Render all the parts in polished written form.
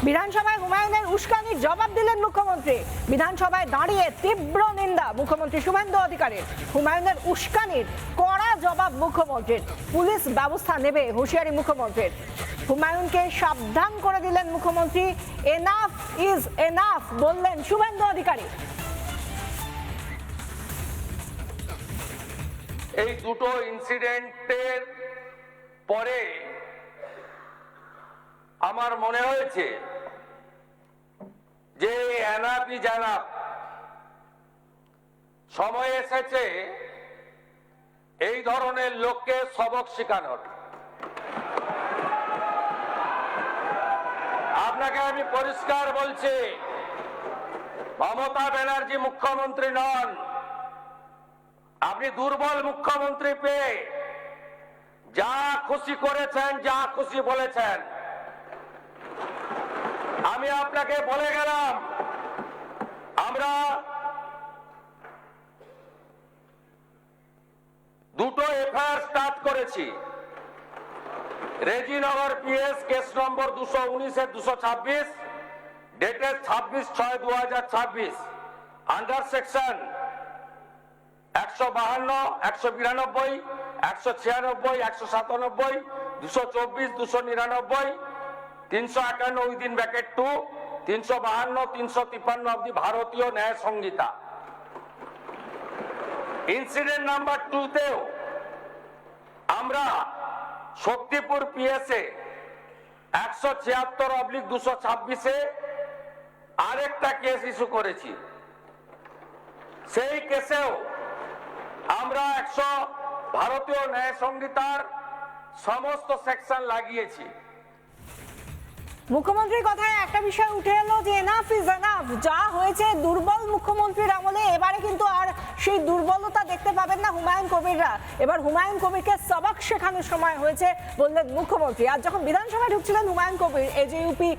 বিধানসভায় হুমায়ুনের উস্কানির জবাব দিলেন মুখ্যমন্ত্রী। বিধানসভায় দাঁড়িয়ে তীব্র নিন্দা মুখ্যমন্ত্রী শুভেন্দু অধিকারীর। হুমায়ুনের উস্কানির কড়া জবাব মুখ্যমন্ত্রীর। পুলিশ ব্যবস্থা নেবে হুঁশিয়ারি মুখ্যমন্ত্রীর। হুমায়ুনকে সাবধান করে দিলেন মুখ্যমন্ত্রী। এনাফ ইজ এনাফ বললেন শুভেন্দু অধিকারী। এই দুটো ইনসিডেন্টের পরে আমার মনে হয়েছে যে এনাফ ইজ এনাফ, সময় এসেছে এই ধরনের লোককে সবক শেখানোর। আপনাকে আমি পরিষ্কার বলছি, মমতা ব্যানার্জি মুখ্যমন্ত্রী নন। আপনি দুর্বল মুখ্যমন্ত্রী পেয়ে যা খুশি করেছেন, যা খুশি বলেছেন। আমি আপনাকে বলে গেলাম, আমরা দুটো এফআইআর স্টার্ট করেছি। Rejinagar PS case number 219 226 dated 26/6/2026 under section 152, 192, 196, 197, 224, 299, 351 within bracket 2, 352, 353 of the ভারতীয় ন্যায় সংহিতা। ইনসিডেন্ট নাম্বার 2 তেও আমরা শক্তিপুর পিএসএ 176/226 আরেকটা কেস ইস্যু করেছি। সেই কেসেও আমরা ভারতীয় ন্যায় সংহিতার সমস্ত সেকশন লাগিয়েছি। মুখ্যমন্ত্রীর কথায় একটা বিষয় উঠে এলো যে এনাফ ইজ এনাফ। যা হয়েছে দুর্বল মুখ্যমন্ত্রীর আমলে, এবারে কিন্তু আর সেই দুর্বলতা দেখতে পাবেন না হুমায়ুন কবিররা। এবার হুমায়ুন কবিরকে সবক শেখানোর সময় হয়েছে বললেন মুখ্যমন্ত্রী। আর যখন বিধানসভায় ঢুকছিলেন হুমায়ুন কবির, এজেইউপি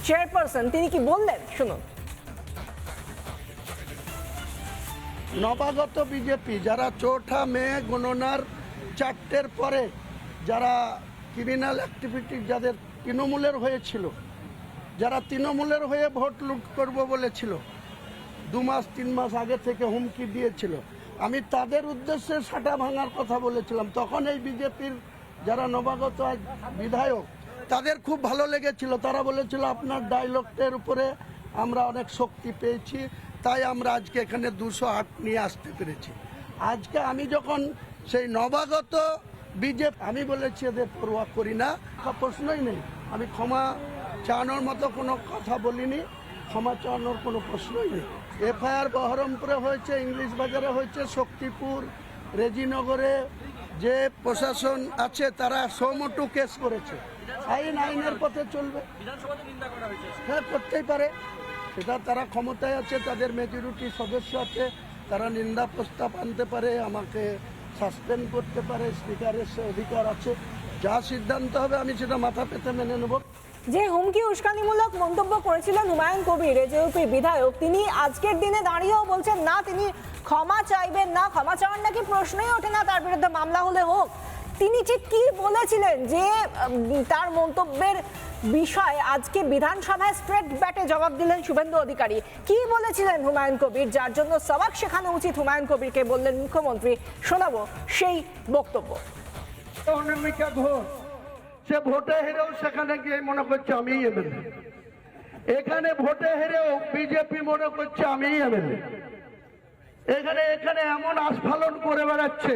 চেয়ারপারসন, তিনি কি বললেন শুনুন। নবাগত বিজেপি যারা 4ঠা মে গণনার 4টের পরে যারা ক্রিমিনাল অ্যাক্টিভিটি যাদের তৃণমূলের হয়েছিল, যারা তৃণমূলের হয়ে ভোট লুট করব বলেছিল, 2 মাস 3 মাস আগে থেকে হুমকি দিয়েছিল, আমি তাদের উদ্দেশ্যে সাটা ভাঙার কথা বলেছিলাম। তখন এই বিজেপির যারা নবাগত বিধায়ক তাদের খুব ভালো লেগেছিল। তারা বলেছিল আপনার ডায়লগটার উপরে আমরা অনেক শক্তি পেয়েছি, তাই আমরা আজকে এখানে 208 নিয়ে আসতে পেরেছি। আজকে আমি যখন সেই নবাগত বিজেপি, আমি বলেছি এদের পরোয়া করি না, প্রশ্নই নেই। আমি ক্ষমা চাওয়ানোর মতো কোনো কথা বলিনি, ক্ষমা চাওয়ানোর কোনো প্রশ্নই নেই। এফআইআর বহরমপুরে হয়েছে, ইংলিশ বাজারে হয়েছে, শক্তিপুর, রেজিনগরে যে প্রশাসন আছে তারা সমটু কেস করেছে। আইনের পথে চলবে। হ্যাঁ, করতেই পারে, সেটা তারা ক্ষমতায় আছে, তাদের মেজরিটি সদস্য আছে, তারা নিন্দা প্রস্তাব আনতে পারে, আমাকে সাসপেন্ড করতে পারে, স্পিকারের সে অধিকার আছে। যা সিদ্ধান্ত হবে আমি সেটা মাথা পেতে মেনে নেব। যে হুমকি উস্কানিমূলক মন্তব্য করেছিলেন হুমায়ুন কবির, এজেইউপি বিধায়ক, তিনি আজকের দিনে দাঁড়িয়েও বলছেন না তিনি ক্ষমা চাইবেন না। ক্ষমা চাওয়ার নাকি প্রশ্নই ওঠে না, তার বিরুদ্ধে মামলা হলে হোক। তিনি ঠিক কি বলেছিলেন যে তার মন্তব্যের বিষয় আজকে বিধানসভায় স্ট্রেট ব্যাটে জবাব দিলেন শুভেন্দু অধিকারী। কি বলেছিলেন হুমায়ুন কবির, যার জন্য সবাক শেখানো উচিত হুমায়ুন কবিরকে, বললেন মুখ্যমন্ত্রী। শোনাবো সেই বক্তব্য। অনামিকা ঘোষ সে ভোটে হেরেও সেখানে গিয়ে মনে করছে আমি এমএলএ, এখানে ভোটে হেরেও বিজেপি মনে করছে আমি এমএলএ। এখানে এমন আস্ফালন করে বেড়াচ্ছে।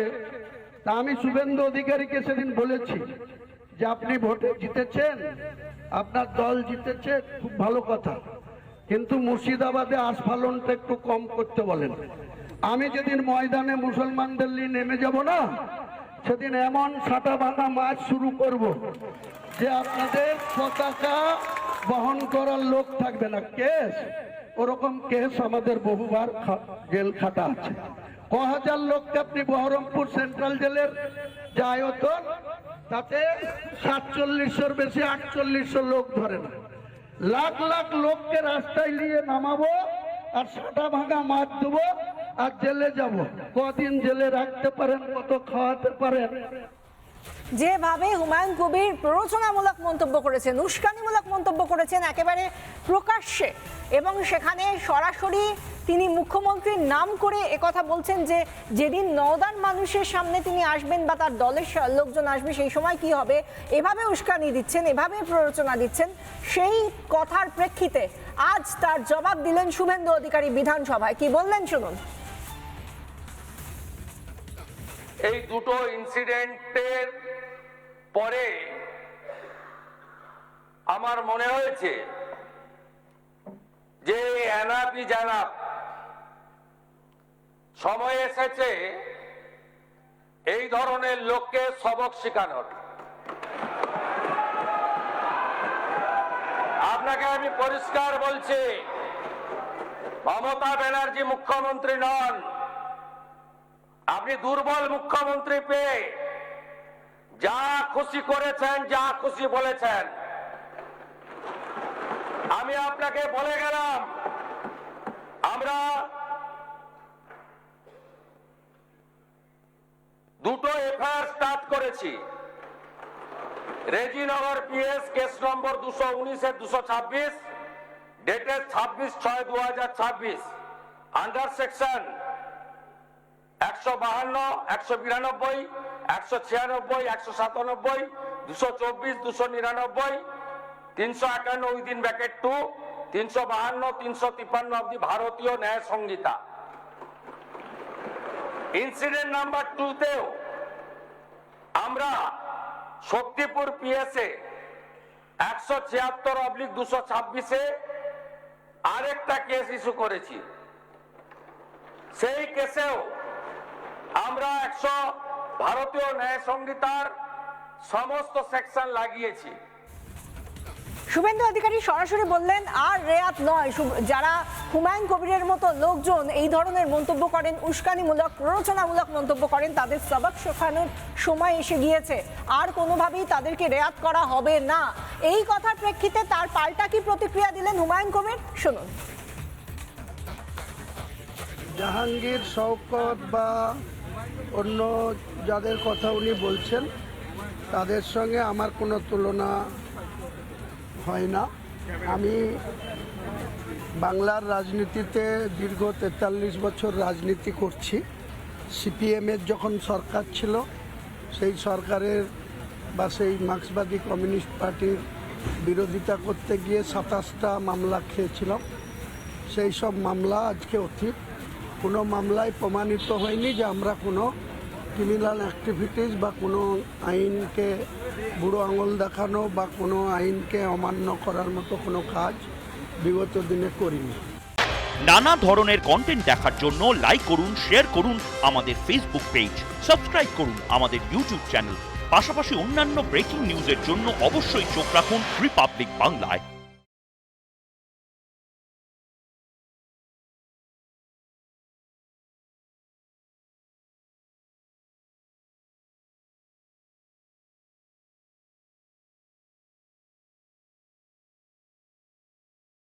তা আমি শুভেন্দু অধিকারীকে সেদিন বলেছি যে আপনি ভোটে জিতেছেন, আপনার দল জিতেছে, খুব ভালো কথা, কিন্তু মুর্শিদাবাদে আস্ফালনটা একটু কম করতে বলেন। আমি যেদিন ময়দানে মুসলমানদের নিয়ে নেমে যাব না, সেদিন এমন সাটা ভাঙা মাছ শুরু করব যে আপনাদের পতাকা বহন করার লোক থাকবে না। কেস ওরকম কেস আমাদের বহুবার জেল খাটা আছে। ক হাজার লোককে আপনি বহরমপুর সেন্ট্রাল জেলের যে আয়তন, তাতে 4700-র বেশি 4800 লোক ধরে না। লাখ লাখ লোককে রাস্তায় নিয়ে নামাবো আর সাটা ভাঙা মাছ দেবো আর জেলে যাব। কদিন জেলে রাখতে পারেন, কত খাওয়াতে পারেন। যেভাবে হুমায়ুন কবির প্ররোচনামূলক মন্তব্য করেছেন, উস্কানিমূলক মন্তব্য করেছেন একেবারে প্রকাশ্যে, এবং সেখানে সরাসরি তিনি মুখ্যমন্ত্রীর নাম করে একথা বলছেন যে যেদিন নওদার মানুষের সামনে তিনি আসবেন বা তার দলের লোকজন আসবে সেই সময় কি হবে, এভাবে উস্কানি দিচ্ছেন, এভাবে প্ররোচনা দিচ্ছেন। সেই কথার প্রেক্ষিতে আজ তার জবাব দিলেন শুভেন্দু অধিকারী বিধানসভায়। কি বললেন শুনুন। এই দুটো ইনসিডেন্টের পরে আমার মনে হয়েছে যে এনাফি জানাব, সময় এসেছে এই ধরনের লোককে সবক শেখানোর। আপনাকে আমি পরিষ্কার বলছি, মমতা ব্যানার্জি মুখ্যমন্ত্রী নন। আপনি দুর্বল মুখ্যমন্ত্রী পেয়ে যা খুশি করেছেন, যা খুশি বলেছেন। আমি আপনাকে বলে গেলাম, আমরা দুটো এফআইআর স্টার্ট করেছি। Rejinagar PS case number 219/226, dated 26/6/2026, under section 152, 192, 196, 197, 224, 299, 351 within bracket 2, 352, 353 of the ভারতীয় ন্যায় সংহিতা। ইনসিডেন্ট নাম্বার 2 তেও আমরা শক্তিপুর পিএসএ 176/226 আরেকটা কেস ইস্যু করেছি। সেই কেসেও আমরা ভারতীয় ন্যায় সংহিতার সমস্ত সেকশন লাগিয়েছি। শুভেন্দু অধিকারী সরাসরি বললেন আর রেয়াত নয়, যারা হুমায়ুন কবিরের মতো লোকজন এই ধরনের মন্তব্য করেন, উস্কানিমূলক প্ররোচনামূলক মন্তব্য করেন, তাদের সবক শেখানোর সময় এসে গিয়েছে, আর কোনোভাবেই তাদেরকে রেয়াত করা হবে না। এই কথার প্রেক্ষিতে তার পাল্টা কি প্রতিক্রিয়া দিলেন হুমায়ুন কবির, শুনুন। জাহাঙ্গীর, শওকত বা অন্য যাদের কথা উনি বলছেন তাদের সঙ্গে আমার কোনো তুলনা হয় না। আমি বাংলার রাজনীতিতে দীর্ঘ 43 বছর রাজনীতি করছি। সিপিএমের যখন সরকার ছিল সেই সরকারের বা সেই মার্ক্সবাদী কমিউনিস্ট পার্টির বিরোধিতা করতে গিয়ে 27টা মামলা খেয়েছিলাম। সেই সব মামলা আজকে অতীত। কোনো মামলায় প্রমাণিত হয়নি যে আমরা কোনো ক্রিমিনাল অ্যাক্টিভিটিস বা কোনো আইনকে বুড়ো আঙুল দেখানো বা কোনো আইনকে অমান্য করার মতো কোনো কাজ বিগত দিনে করিনি। নানা ধরনের কন্টেন্ট দেখার জন্য লাইক করুন, শেয়ার করুন আমাদের ফেসবুক পেজ, সাবস্ক্রাইব করুন আমাদের ইউটিউব চ্যানেল। পাশাপাশি অন্যান্য ব্রেকিং নিউজের জন্য অবশ্যই চোখ রাখুন রিপাবলিক বাংলায়।